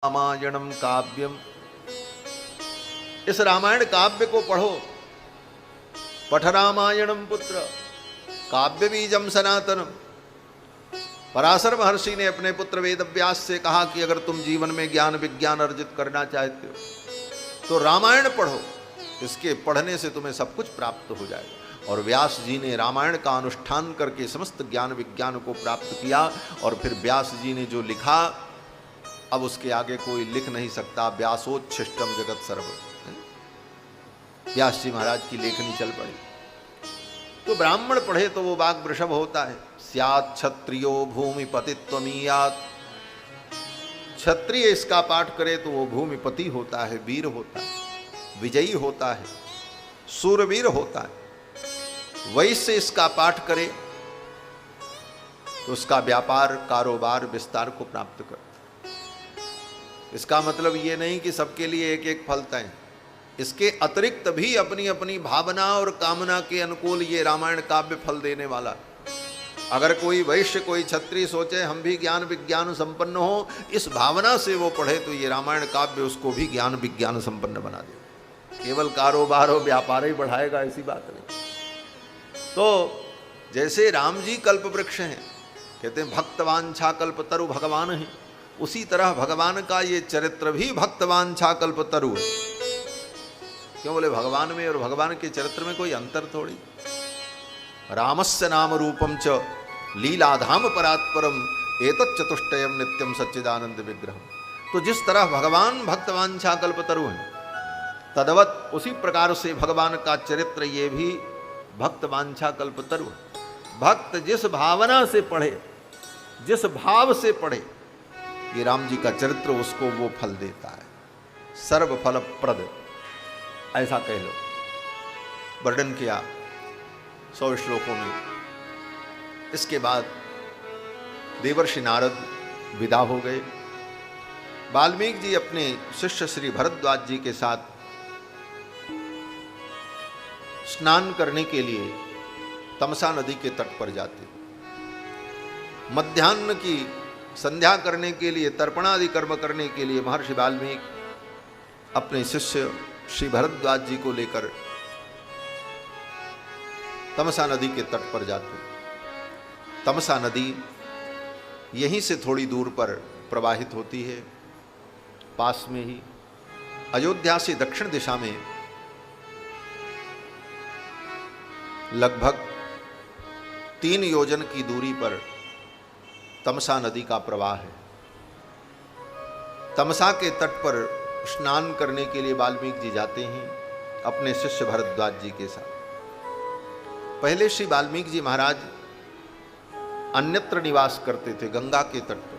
रामायणम काव्यम, इस रामायण काव्य को पढ़ो। पठ रामायणम पुत्र काव्य बीजम सनातनम। पराशर महर्षि ने अपने पुत्र वेदव्यास से कहा कि अगर तुम जीवन में ज्ञान विज्ञान अर्जित करना चाहते हो तो रामायण पढ़ो, इसके पढ़ने से तुम्हें सब कुछ प्राप्त हो जाएगा। और व्यास जी ने रामायण का अनुष्ठान करके समस्त ज्ञान विज्ञान को प्राप्त किया। और फिर व्यास जी ने जो लिखा अब उसके आगे कोई लिख नहीं सकता। व्यासोच्छिष्टम जगत सर्व, व्यास जी महाराज की लेखनी चल पड़ी। तो ब्राह्मण पढ़े तो वो वाग वृषभ होता है। स्यात् क्षत्रियो भूमिपतित्वमीयात्, क्षत्रिय इसका पाठ करे तो वो भूमिपति होता है, वीर होता है, विजयी होता है, सूरवीर होता है। वैश्य इसका पाठ करे तो उसका व्यापार कारोबार विस्तार को प्राप्त कर। इसका मतलब ये नहीं कि सबके लिए एक एक फल तय, इसके अतिरिक्त भी अपनी अपनी भावना और कामना के अनुकूल ये रामायण काव्य फल देने वाला। अगर कोई वैश्य कोई क्षत्रिय सोचे हम भी ज्ञान विज्ञान संपन्न हो, इस भावना से वो पढ़े तो ये रामायण काव्य उसको भी ज्ञान विज्ञान संपन्न बना दे। केवल कारोबार और व्यापार ही बढ़ाएगा ऐसी बात नहीं। तो जैसे राम जी कल्प वृक्ष हैं, कहते हैं भक्तवांछा कल्प तरु भगवान है, उसी तरह भगवान का ये चरित्र भी भक्तवांछा कल्प तरु है। क्यों बोले भगवान में और भगवान के चरित्र में कोई अंतर थोड़ी। रामस्य नाम रूपम च लीलाधाम परात्परम एतत् चतुष्टयम नित्यम सच्चिदानंद विग्रहम। तो जिस तरह भगवान भक्तवांछा कल्प तरु है, तदवत उसी प्रकार से भगवान का चरित्र ये भी भक्तवांछा कल्प तरु है। भक्त जिस भावना से पढ़े, जिस भाव से पढ़े ये राम जी का चरित्र, उसको वो फल देता है, सर्व फल प्रद, ऐसा कह लो। वर्णन किया 100 श्लोकों में। इसके बाद देवर्षि नारद विदा हो गए। वाल्मीकि जी अपने शिष्य श्री भरद्वाज जी के साथ स्नान करने के लिए तमसा नदी के तट पर जाते। मध्याह्न की संध्या करने के लिए, तर्पणादि कर्म करने के लिए महर्षि वाल्मीकि अपने शिष्य श्री भरद्वाज जी को लेकर तमसा नदी के तट पर जाते। तमसा नदी यहीं से थोड़ी दूर पर प्रवाहित होती है, पास में ही अयोध्या से दक्षिण दिशा में लगभग 3 योजन की दूरी पर तमसा नदी का प्रवाह है। तमसा के तट पर स्नान करने के लिए वाल्मीकि जी जाते हैं अपने शिष्य भरद्वाज जी के साथ। पहले श्री वाल्मीकि जी महाराज अन्यत्र निवास करते थे, गंगा के तट पर।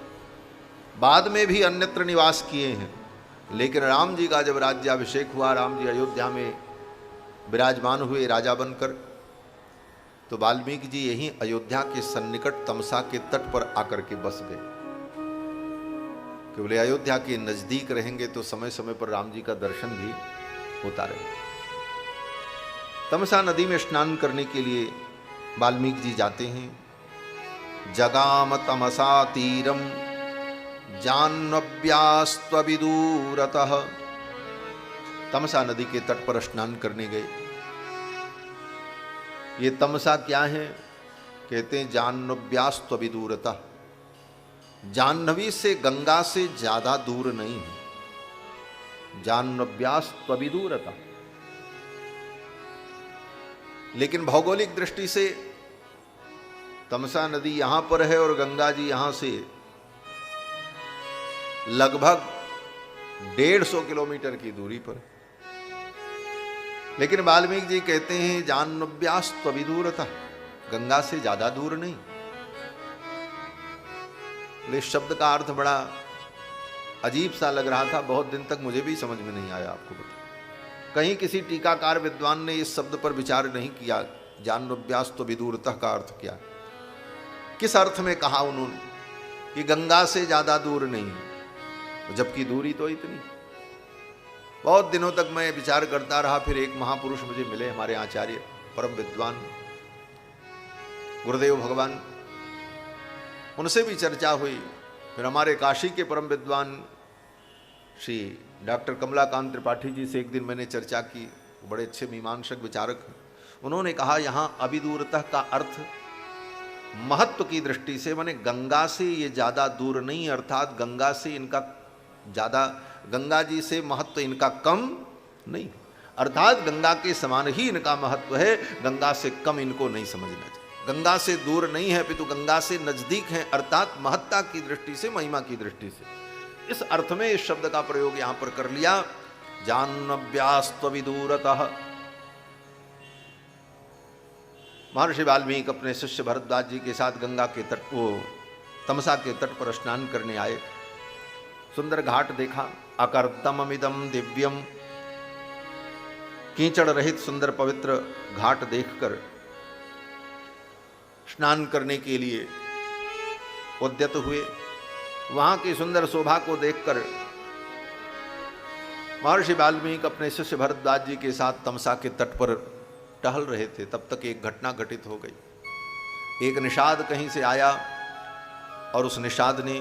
बाद में भी अन्यत्र निवास किए हैं, लेकिन राम जी का जब राज्याभिषेक हुआ, राम जी अयोध्या में विराजमान हुए राजा बनकर, तो वाल्मीकि जी यहीं अयोध्या के सन्निकट तमसा के तट पर आकर के बस गए। कि बोले अयोध्या के नजदीक रहेंगे तो समय समय पर राम जी का दर्शन भी होता रहे। तमसा नदी में स्नान करने के लिए वाल्मीकि जी जाते हैं। जगाम तमसा तीरम जाह्नव्यास्त्वविदूरतः, तमसा नदी के तट पर स्नान करने गए। ये तमसा क्या है? कहते हैं जाह्नव्यास्त्वविदूरतः, जाह्नवी से गंगा से ज्यादा दूर नहीं है, जाह्नव्यास्त्वविदूरतः। लेकिन भौगोलिक दृष्टि से तमसा नदी यहां पर है और गंगा जी यहां से लगभग 150 किलोमीटर की दूरी पर। लेकिन वाल्मीकि जी कहते हैं जाह्नव्यास्त्वविदूरतः, गंगा से ज्यादा दूर नहीं। इस शब्द का अर्थ बड़ा अजीब सा लग रहा था, बहुत दिन तक मुझे भी समझ में नहीं आया। आपको बता, कहीं किसी टीकाकार विद्वान ने इस शब्द पर विचार नहीं किया जाह्नव्यास्त्वविदूरतः का अर्थ क्या, किस अर्थ में कहा उन्होंने कि गंगा से ज्यादा दूर नहीं, जबकि दूरी तो इतनी। बहुत दिनों तक मैं विचार करता रहा। फिर एक महापुरुष मुझे मिले, हमारे आचार्य परम विद्वान गुरुदेव भगवान, उनसे भी चर्चा हुई। फिर हमारे काशी के परम विद्वान श्री डॉक्टर कमलाकांत त्रिपाठी जी से एक दिन मैंने चर्चा की, बड़े अच्छे मीमांसक विचारक हैं। उन्होंने कहा यहाँ अविदूरतः का अर्थ महत्व की दृष्टि से, माने गंगा से ये ज़्यादा दूर नहीं, अर्थात गंगा से इनका ज़्यादा, गंगा जी से महत्व इनका कम नहीं, अर्थात गंगा के समान ही इनका महत्व है, गंगा से कम इनको नहीं समझना चाहिए। गंगा से दूर नहीं है अपितु गंगा से नजदीक है, अर्थात महत्ता की दृष्टि से, महिमा की दृष्टि से। इस अर्थ में इस शब्द का प्रयोग यहां पर कर लिया। जाह्नव्यास्त्वविदूरतः। महर्षि वाल्मीकि अपने शिष्य भरद्वाज जी के साथ गंगा के तट, वो तमसा के तट पर स्नान करने आए। सुंदर घाट देखा, अकर्दममिदं दिव्यम, कीचड़ रहित सुंदर पवित्र घाट देखकर स्नान करने के लिए उद्यत हुए। वहां की सुंदर शोभा को देखकर महर्षि वाल्मीकि अपने शिष्य भरद्वाज जी के साथ तमसा के तट पर टहल रहे थे। तब तक एक घटना घटित हो गई। एक निषाद कहीं से आया और उस निषाद ने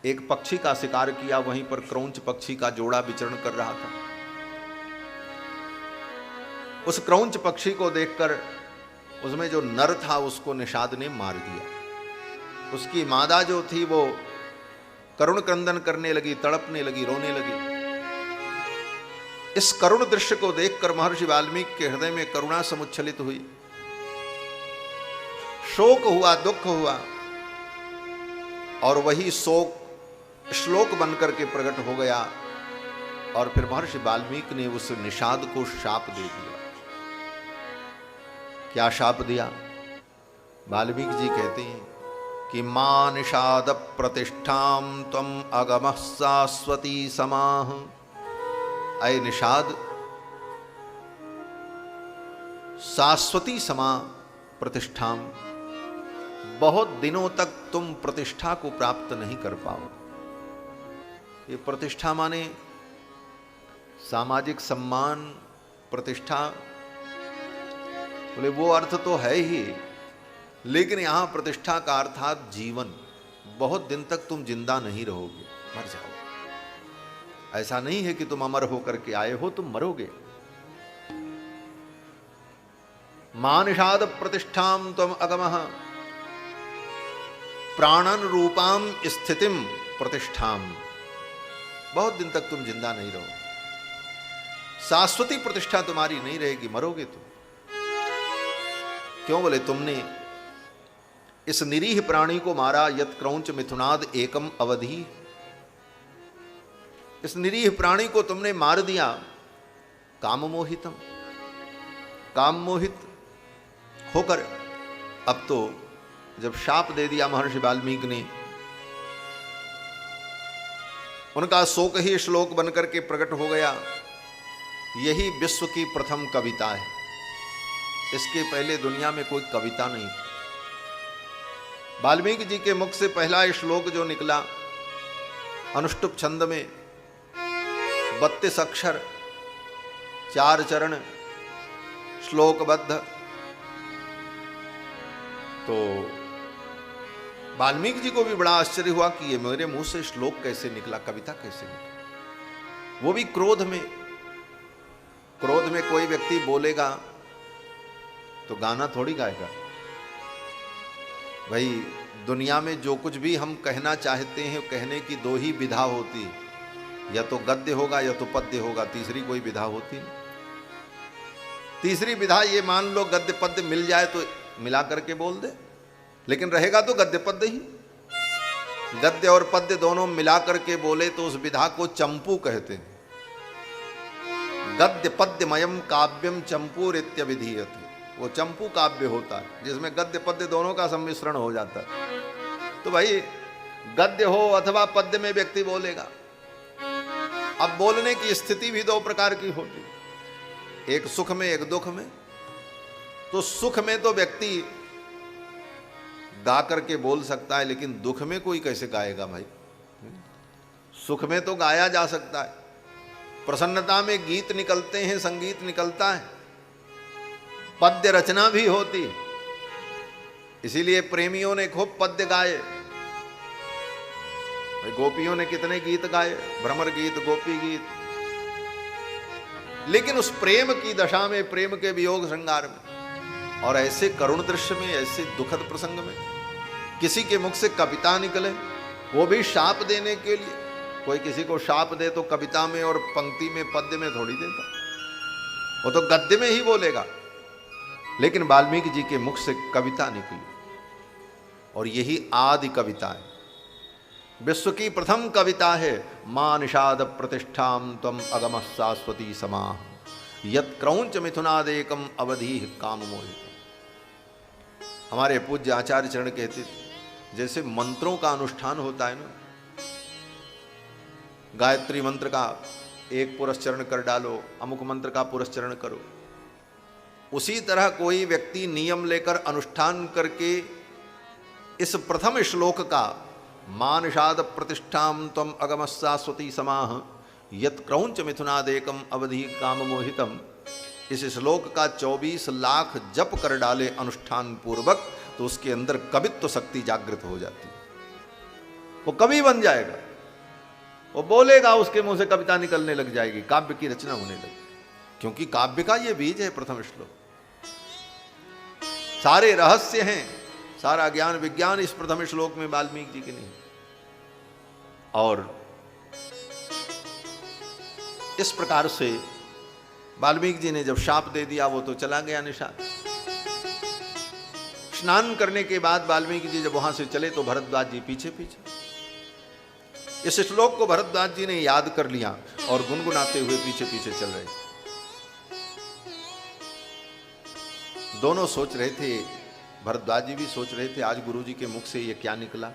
एक पक्षी का शिकार किया। वहीं पर क्रौंच पक्षी का जोड़ा विचरण कर रहा था। उस क्रौंच पक्षी को देखकर उसमें जो नर था उसको निषाद ने मार दिया। उसकी मादा जो थी वो करुण क्रंदन करने लगी, तड़पने लगी, रोने लगी। इस करुण दृश्य को देखकर महर्षि वाल्मीकि के हृदय में करुणा समुच्छलित हुई, शोक हुआ, दुख हुआ, और वही शोक श्लोक बनकर के प्रकट हो गया। और फिर महर्षि वाल्मीकि ने उस निषाद को शाप दे दिया। क्या शाप दिया? वाल्मीकि जी कहते हैं कि मां निषाद प्रतिष्ठाम त्वम अगमः शाश्वती समाह। अय निषाद, शाश्वती समा प्रतिष्ठाम, बहुत दिनों तक तुम प्रतिष्ठा को प्राप्त नहीं कर पाओ। ये प्रतिष्ठा माने सामाजिक सम्मान, प्रतिष्ठा, बोले वो अर्थ तो है ही, लेकिन यहां प्रतिष्ठा का अर्थात जीवन। बहुत दिन तक तुम जिंदा नहीं रहोगे, मर जाओगे। ऐसा नहीं है कि तुम अमर होकर के आए हो, तुम मरोगे। मानिषाद प्रतिष्ठाम त्वम अगमः प्राणन रूपाम स्थितिम प्रतिष्ठाम। बहुत दिन तक तुम जिंदा नहीं रहो, शाश्वती प्रतिष्ठा तुम्हारी नहीं रहेगी, मरोगे तुम। क्यों? बोले तुमने इस निरीह प्राणी को मारा, यत क्रौंच मिथुनाद एकम अवधि। इस निरीह प्राणी को तुमने मार दिया। काम मोहितम, काम मोहित होकर। अब तो जब शाप दे दिया महर्षि वाल्मीकि ने, उनका शोक ही श्लोक बनकर के प्रकट हो गया। यही विश्व की प्रथम कविता है। इसके पहले दुनिया में कोई कविता नहीं थी। वाल्मीकि जी के मुख से पहला श्लोक जो निकला, अनुष्टुप छंद में 32 अक्षर, 4 चरण, श्लोकबद्ध। तो वाल्मीकि जी को भी बड़ा आश्चर्य हुआ कि ये मेरे मुंह से श्लोक कैसे निकला, कविता कैसे निकला। वो भी क्रोध में। क्रोध में कोई व्यक्ति बोलेगा तो गाना थोड़ी गाएगा। भाई दुनिया में जो कुछ भी हम कहना चाहते हैं, कहने की 2 ही विधा होती है, या तो गद्य होगा या तो पद्य होगा, तीसरी कोई विधा होती नहीं। तीसरी विधा ये मान लो गद्य पद्य मिल जाए तो मिला करके बोल दे, लेकिन रहेगा तो गद्य पद्य ही। गद्य और पद्य दोनों मिला करके बोले तो उस विधा को चंपू कहते हैं। गद्य पद्यमयम काव्यम चंपूरित्य विधीयते। वो चंपू काव्य होता है जिसमें गद्य पद्य दोनों का सम्मिश्रण हो जाता है। तो भाई गद्य हो अथवा पद्य में व्यक्ति बोलेगा। अब बोलने की स्थिति भी 2 प्रकार की होती, एक सुख में एक दुख में। तो सुख में तो व्यक्ति गा करके बोल सकता है, लेकिन दुख में कोई कैसे गाएगा भाई? सुख में तो गाया जा सकता है, प्रसन्नता में गीत निकलते हैं, संगीत निकलता है, पद्य रचना भी होती, इसीलिए प्रेमियों ने खूब पद्य गाए। भाई गोपियों ने कितने गीत गाए, भ्रमर गीत, गोपी गीत, लेकिन उस प्रेम की दशा में, प्रेम के वियोग श्रृंगार में और ऐसे करुण दृश्य में, ऐसे दुखद प्रसंग में किसी के मुख से कविता निकले, वो भी शाप देने के लिए। कोई किसी को शाप दे तो कविता में और पंक्ति में, पद्य में थोड़ी देता, वो तो गद्य में ही बोलेगा। लेकिन वाल्मीकि जी के मुख से कविता निकली और यही आदि कविता है, विश्व की प्रथम कविता है। मां निषाद प्रतिष्ठाम तम अगम शाश्वती समाह यत क्रौंच मिथुनादेकम अवधि काम मोहित। हमारे पूज्य आचार्य चरण कहते थे, जैसे मंत्रों का अनुष्ठान होता है ना, गायत्री मंत्र का एक पुरस्चरण कर डालो, अमुक मंत्र का पुरस्चरण करो, उसी तरह कोई व्यक्ति नियम लेकर अनुष्ठान करके इस प्रथम श्लोक का मानषाद प्रतिष्ठाम त्वम अगम शाश्वती समाह यत क्रौंच मिथुनादेकम अवधि काम मोहितम, इस श्लोक का 24 लाख जप कर डाले अनुष्ठान पूर्वक, तो उसके अंदर कवित्व शक्ति जागृत हो जाती है। वो कवि बन जाएगा, वो बोलेगा, उसके मुंह से कविता निकलने लग जाएगी, काव्य की रचना होने लगी, क्योंकि काव्य का ये बीज है प्रथम श्लोक। सारे रहस्य हैं, सारा ज्ञान विज्ञान इस प्रथम श्लोक में वाल्मीकि जी के नहीं। और इस प्रकार से वाल्मीकि जी ने जब शाप दे दिया, वो तो चला गया निषाद। स्नान करने के बाद वाल्मीकि जी जब वहां से चले तो भरद्वाज जी पीछे पीछे। इस श्लोक को भरद्वाज जी ने याद कर लिया और गुनगुनाते हुए पीछे पीछे चल रहे। दोनों सोच रहे थे, भरद्वाज जी भी सोच रहे थे आज गुरु जी के मुख से ये क्या निकला,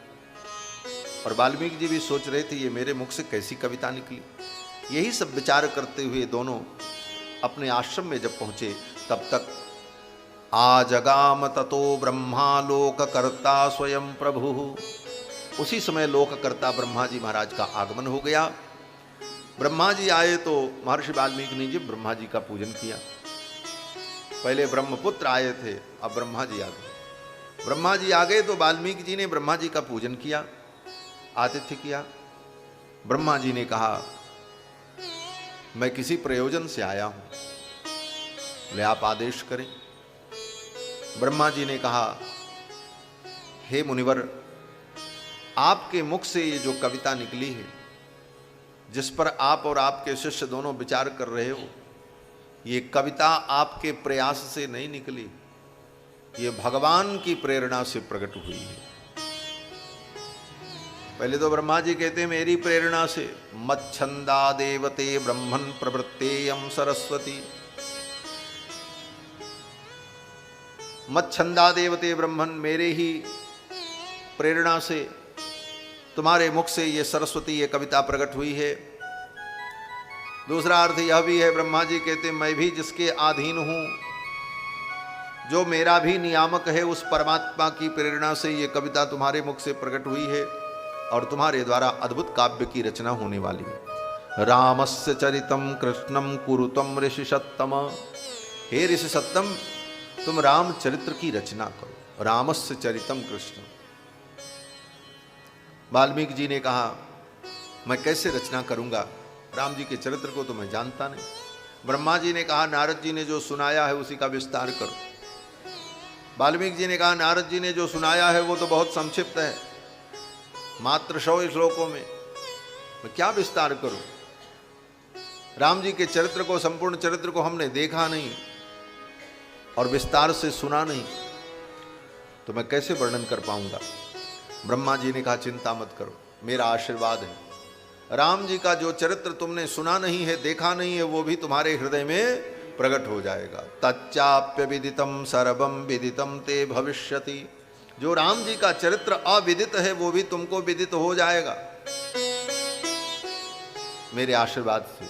और वाल्मीकि जी भी सोच रहे थे ये मेरे मुख से कैसी कविता निकली। यही सब विचार करते हुए दोनों अपने आश्रम में जब पहुंचे, तब तक आजगाम ततो ब्रह्मा लोक कर्ता स्वयं प्रभु। उसी समय लोक कर्ता ब्रह्मा जी महाराज का आगमन हो गया। ब्रह्मा जी आए तो महर्षि वाल्मीकि ने जी ब्रह्मा जी का पूजन किया। पहले ब्रह्मपुत्र आए थे, अब ब्रह्मा जी आ गए। ब्रह्मा जी आ गए तो वाल्मीकि जी ने ब्रह्मा जी का पूजन किया, आतिथ्य किया। ब्रह्मा जी ने कहा मैं किसी प्रयोजन से आया हूं, ले आप आदेश करें। ब्रह्मा जी ने कहा हे मुनिवर, आपके मुख से ये जो कविता निकली है, जिस पर आप और आपके शिष्य दोनों विचार कर रहे हो, ये कविता आपके प्रयास से नहीं निकली, ये भगवान की प्रेरणा से प्रकट हुई है। पहले तो ब्रह्मा जी कहते हैं मेरी प्रेरणा से, मच्छंदा देवते ब्रह्मन् प्रवृत्तेयं सरस्वती। मच्छंदा देवते ब्रह्मन्, मेरे ही प्रेरणा से, तुम्हारे मुख से ये सरस्वती, ये कविता प्रकट हुई है। दूसरा अर्थ यह भी है, ब्रह्मा जी कहते मैं भी जिसके अधीन हूं, जो मेरा भी नियामक है, उस परमात्मा की प्रेरणा से ये कविता तुम्हारे मुख से प्रकट हुई है और तुम्हारे द्वारा अद्भुत काव्य की रचना होने वाली है। रामस्य चरितम कृष्णम कुरुतम ऋषि सत्तम। हे ऋषि सत्तम, तुम राम चरित्र की रचना करो। रामस्य चरितम कृष्ण। वाल्मीकि जी ने कहा मैं कैसे रचना करूंगा, राम जी के चरित्र को तो मैं जानता नहीं। ब्रह्मा जी ने कहा नारद जी ने जो सुनाया है उसी का विस्तार करो। वाल्मीकि जी ने कहा नारद जी ने जो सुनाया है वो तो बहुत संक्षिप्त है, मात्र 100 श्लोकों में, मैं क्या विस्तार करूं। राम जी के चरित्र को, संपूर्ण चरित्र को हमने देखा नहीं और विस्तार से सुना नहीं, तो मैं कैसे वर्णन कर पाऊंगा। ब्रह्मा जी ने कहा चिंता मत करो, मेरा आशीर्वाद है। राम जी का जो चरित्र तुमने सुना नहीं है, देखा नहीं है, वो भी तुम्हारे हृदय में प्रकट हो जाएगा। तच्चाप्य विदितम सर्वम विदितम ते भविष्यति। जो राम जी का चरित्र अविदित है वो भी तुमको विदित हो जाएगा मेरे आशीर्वाद से।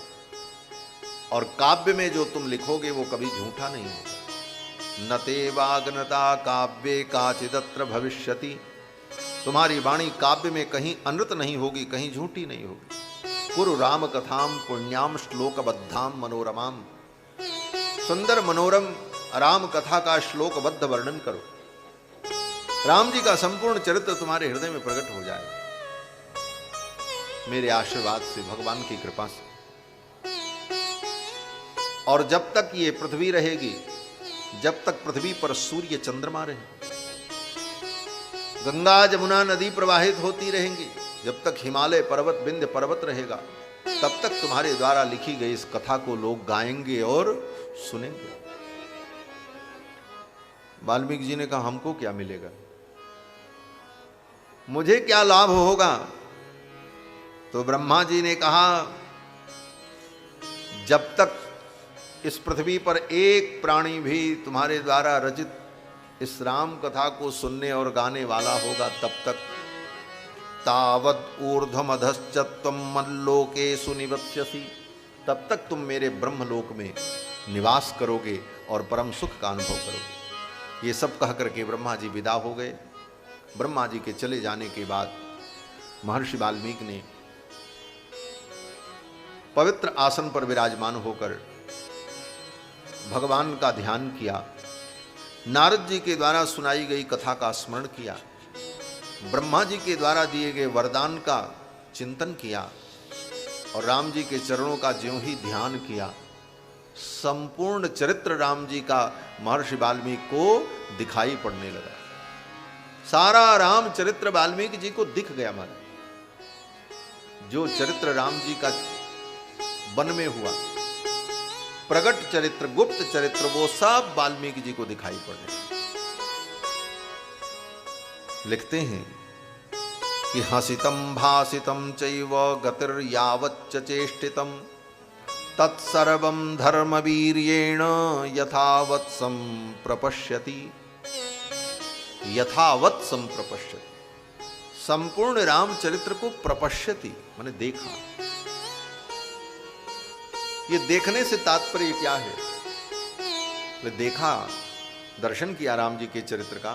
और काव्य में जो तुम लिखोगे वो कभी झूठा नहीं होगा। न ते वाग्नता काव्ये काचिदत्र भविष्यति। तुम्हारी वाणी काव्य में कहीं अनृत नहीं होगी, कहीं झूठी नहीं होगी। कुरु राम कथाम पुण्याम श्लोकबद्धाम मनोरमाम। सुंदर मनोरम राम कथा का श्लोकबद्ध वर्णन करो। राम जी का संपूर्ण चरित्र तुम्हारे हृदय में प्रकट हो जाए। मेरे आशीर्वाद से, भगवान की कृपा से। और जब तक ये पृथ्वी रहेगी, जब तक पृथ्वी पर सूर्य चंद्रमा रहे, गंगा जमुना नदी प्रवाहित होती रहेंगी, जब तक हिमालय पर्वत विंध्य पर्वत रहेगा, तब तक तुम्हारे द्वारा लिखी गई इस कथा को लोग गाएंगे और सुनेंगे। वाल्मीकि जी ने कहा हमको क्या मिलेगा, मुझे क्या लाभ होगा? तो ब्रह्मा जी ने कहा जब तक इस पृथ्वी पर एक प्राणी भी तुम्हारे द्वारा रचित इस राम कथा को सुनने और गाने वाला होगा, तब तक तावद ऊर्ध्वमधश्च त्वं मल्लोकेषु निवत्स्यसि, तब तक तुम मेरे ब्रह्मलोक में निवास करोगे और परम सुख का अनुभव करोगे। ये सब कह करके ब्रह्मा जी विदा हो गए। ब्रह्मा जी के चले जाने के बाद महर्षि वाल्मीकि ने पवित्र आसन पर विराजमान होकर भगवान का ध्यान किया, नारद जी के द्वारा सुनाई गई कथा का स्मरण किया, ब्रह्मा जी के द्वारा दिए गए वरदान का चिंतन किया और राम जी के चरणों का ज्यों ही ध्यान किया, संपूर्ण चरित्र राम जी का महर्षि वाल्मीकि को दिखाई पड़ने लगा। सारा राम चरित्र वाल्मीकि जी को दिख गया। महाराज जो चरित्र राम जी का वन में हुआ, प्रगट चरित्र, गुप्त चरित्र, वो सब वाल्मीकि जी को दिखाई पड़ने लगा। लिखते हैं कि हसितम भासितम चैव गतिर्यावच्च चेष्टितम तत्सर्वं धर्मवीर्येण यथावत् संप्रपश्यति, यथावत् संप्रपश्यति, संपूर्ण रामचरित्र को प्रपश्यति माने देखा। ये देखने से तात्पर्य क्या है? देखा, दर्शन किया राम जी के चरित्र का,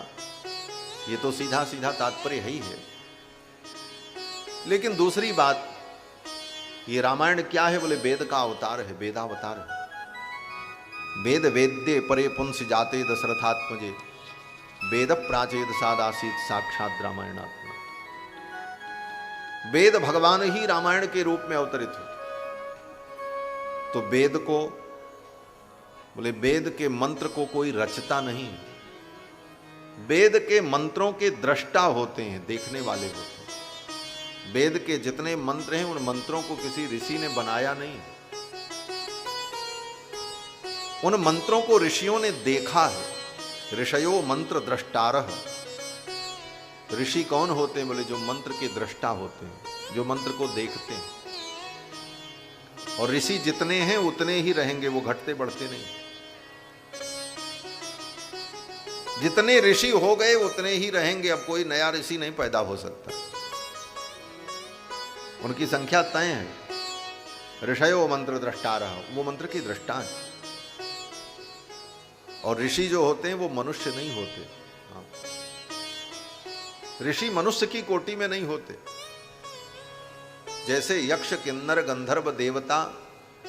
ये तो सीधा सीधा तात्पर्य है ही है। लेकिन दूसरी बात, ये रामायण क्या है? बोले वेद का अवतार है, वेदावतार है। वेद वेद्ये परे पुंस जाते दशरथात्मजे, वेद प्राचेद सादासीत साक्षात रामायणात्मा। वेद भगवान ही रामायण के रूप में अवतरित हुए। तो वेद को, बोले वेद के मंत्र को कोई रचता नहीं, वेद के मंत्रों के दृष्टा होते हैं, देखने वाले होते हैं। वेद के जितने मंत्र हैं उन मंत्रों को किसी ऋषि ने बनाया नहीं, उन मंत्रों को ऋषियों ने देखा है। ऋषयो मंत्र द्रष्टारः। ऋषि कौन होते हैं? बोले जो मंत्र के दृष्टा होते हैं, जो मंत्र को देखते हैं। और ऋषि जितने हैं उतने ही रहेंगे, वो घटते बढ़ते नहीं। जितने ऋषि हो गए उतने ही रहेंगे, अब कोई नया ऋषि नहीं पैदा हो सकता, उनकी संख्या तय है। ऋषयो मंत्र द्रष्टारः, वो मंत्र की दृष्टा है। और ऋषि जो होते हैं वो मनुष्य नहीं होते। ऋषि मनुष्य की कोटि में नहीं होते। जैसे यक्ष, किन्नर, गंधर्व, देवता,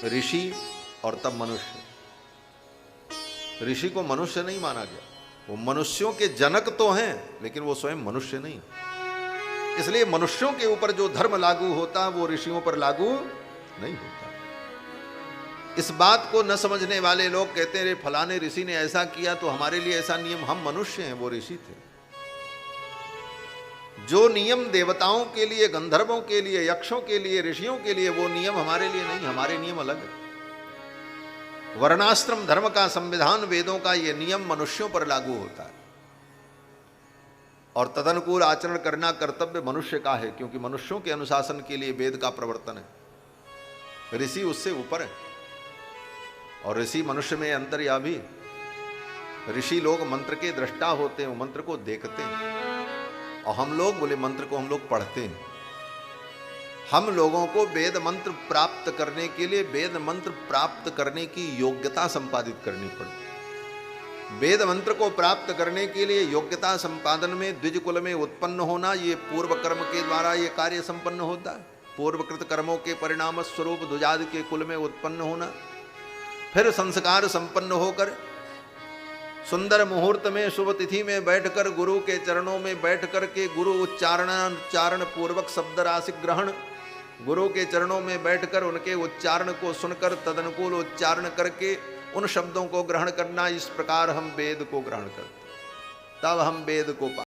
ऋषि और तब मनुष्य। ऋषि को मनुष्य नहीं माना गया, वो मनुष्यों के जनक तो हैं लेकिन वो स्वयं मनुष्य नहीं। इसलिए मनुष्यों के ऊपर जो धर्म लागू होता है वो ऋषियों पर लागू नहीं होता। इस बात को न समझने वाले लोग कहते हैं फलाने ऋषि ने ऐसा किया तो हमारे लिए ऐसा नियम, हम मनुष्य हैं, वो ऋषि थे। जो नियम देवताओं के लिए, गंधर्वों के लिए, यक्षों के लिए, ऋषियों के लिए, वो नियम हमारे लिए नहीं, हमारे नियम अलग है। वर्णाश्रम धर्म का संविधान, वेदों का ये नियम मनुष्यों पर लागू होता है और तदनुकूल आचरण करना कर्तव्य मनुष्य का है, क्योंकि मनुष्यों के अनुशासन के लिए वेद का प्रवर्तन है। ऋषि उससे ऊपर है और ऋषि मनुष्य में अंतर्यामी। ऋषि लोग मंत्र के दृष्टा होते हैं, वो मंत्र को देखते हैं। और हम लोग, बोले मंत्र को हम लोग पढ़ते हैं। हम लोगों को वेद मंत्र प्राप्त करने के लिए वेद मंत्र प्राप्त करने की योग्यता संपादित करनी पड़ती है। वेद मंत्र को प्राप्त करने के लिए योग्यता संपादन में द्विज कुल में उत्पन्न होना, ये पूर्व कर्म के द्वारा ये कार्य संपन्न होता है। पूर्वकृत कर्मों के परिणाम स्वरूप द्विजादि के कुल में उत्पन्न होना, फिर संस्कार संपन्न होकर सुंदर मुहूर्त में शुभ तिथि में बैठकर गुरु के चरणों में बैठ कर के गुरु उच्चारण पूर्वक शब्द राशि ग्रहण, गुरु के चरणों में बैठकर उनके उच्चारण को सुनकर तदनुकूल उच्चारण करके उन शब्दों को ग्रहण करना, इस प्रकार हम वेद को ग्रहण करते, तब हम वेद को